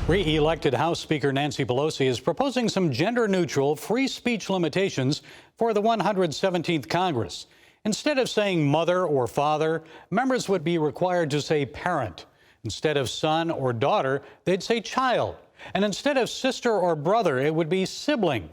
Re-elected House Speaker Nancy Pelosi is proposing some gender-neutral free speech limitations for the 117th Congress. Instead of saying mother or father, members would be required to say parent. Instead of son or daughter, they'd say child. And instead of sister or brother, it would be sibling.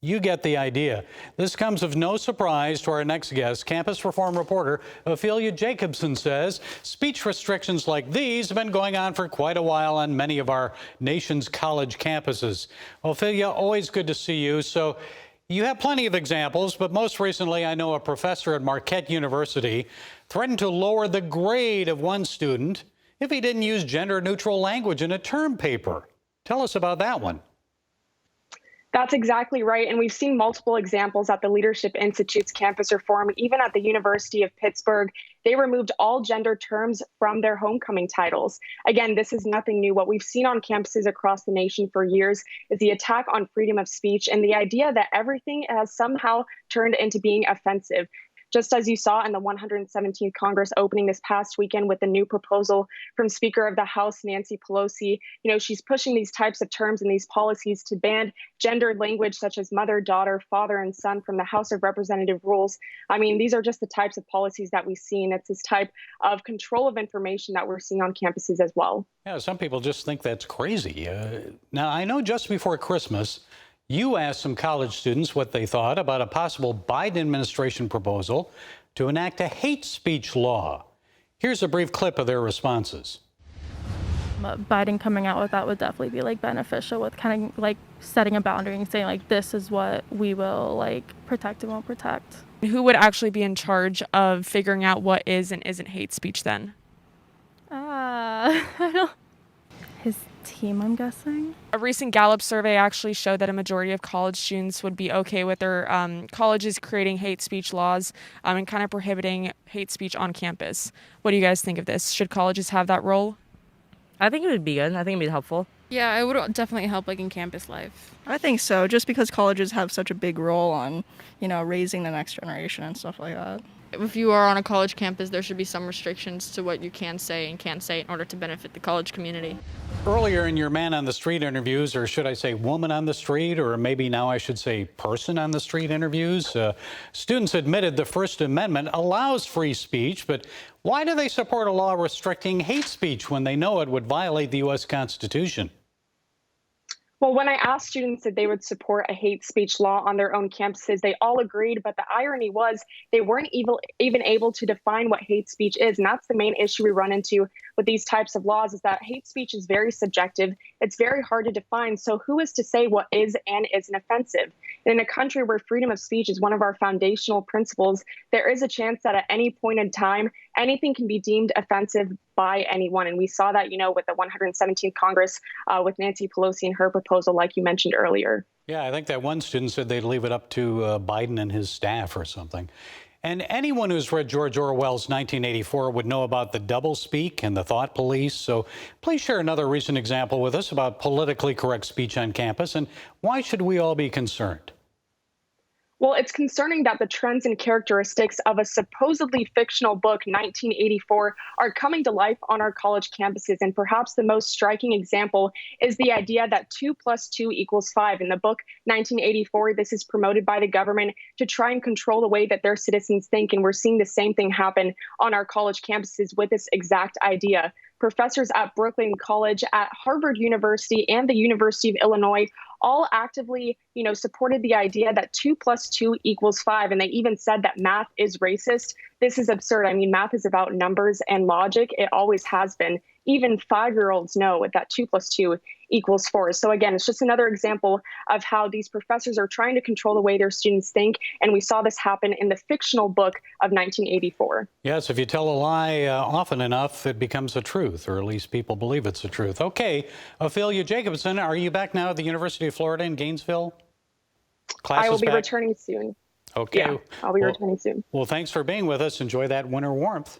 You get the idea. This comes of no surprise to our next guest. Campus reform reporter Ophelie Jacobson says speech restrictions like these have been going on for quite a while on many of our nation's college campuses. Ophelie, always good to see you. So you have plenty of examples, but most recently I know a professor at Marquette University threatened to lower the grade of one student if he didn't use gender-neutral language in a term paper. Tell us about that one. That's exactly right. And we've seen multiple examples at the Leadership Institute's campus reform. Even at the University of Pittsburgh, they removed all gender terms from their homecoming titles. Again, this is nothing new. What we've seen on campuses across the nation for years is the attack on freedom of speech and the idea that everything has somehow turned into being offensive. Just as you saw in the 117th Congress opening this past weekend with the new proposal from Speaker of the House, Nancy Pelosi, she's pushing these types of terms and these policies to ban gendered language such as mother, daughter, father, and son from the House of Representative rules. I mean, these are just the types of policies that we've seen. It's this type of control of information that we're seeing on campuses as well. Yeah, some people just think that's crazy. Now, I know just before Christmas, you asked some college students what they thought about a possible Biden administration proposal to enact a hate speech law. Here's a brief clip of their responses. Biden coming out with that would definitely be beneficial with kind of setting a boundary and saying this is what we will protect and won't protect. Who would actually be in charge of figuring out what is and isn't hate speech then? I don't. His team, I'm guessing. A recent Gallup survey actually showed that a majority of college students would be okay with their colleges creating hate speech laws and kind of prohibiting hate speech on campus. What do you guys think of this? Should colleges have that role? I think it would be good. I think it would be helpful. Yeah, it would definitely help in campus life. I think so, just because colleges have such a big role on, raising the next generation and stuff like that. If you are on a college campus, there should be some restrictions to what you can say and can't say in order to benefit the college community. Earlier in your man on the street interviews, or should I say woman on the street, or maybe now I should say person on the street interviews, students admitted the First Amendment allows free speech, but why do they support a law restricting hate speech when they know it would violate the U.S. Constitution? Well, when I asked students if they would support a hate speech law on their own campuses, they all agreed. But the irony was they weren't even able to define what hate speech is. And that's the main issue we run into with these types of laws, is that hate speech is very subjective. It's very hard to define. So who is to say what is and isn't offensive? And in a country where freedom of speech is one of our foundational principles, there is a chance that at any point in time, anything can be deemed offensive by anyone. And we saw that, with the 117th Congress with Nancy Pelosi and her proposal, like you mentioned earlier. Yeah, I think that one student said they'd leave it up to Biden and his staff or something. And anyone who's read George Orwell's 1984 would know about the doublespeak and the thought police. So please share another recent example with us about politically correct speech on campus, and why should we all be concerned? Well, it's concerning that the trends and characteristics of a supposedly fictional book, 1984, are coming to life on our college campuses. And perhaps the most striking example is the idea that 2 + 2 = 5. In the book 1984, this is promoted by the government to try and control the way that their citizens think. And we're seeing the same thing happen on our college campuses with this exact idea. Professors at Brooklyn College, at Harvard University, and the University of Illinois all actively, supported the idea that 2 + 2 = 5. And they even said that math is racist. This is absurd. I mean, math is about numbers and logic. It always has been. Even 5-year-olds know that 2 + 2 = 4. So again, it's just another example of how these professors are trying to control the way their students think. And we saw this happen in the fictional book of 1984. Yes, if you tell a lie often enough, it becomes a truth, or at least people believe it's a truth. Okay, Ophelie Jacobson, are you back now at the University of Florida in Gainesville? I will be returning soon. Okay. Yeah, I'll be returning soon. Well, thanks for being with us. Enjoy that winter warmth.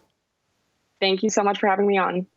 Thank you so much for having me on.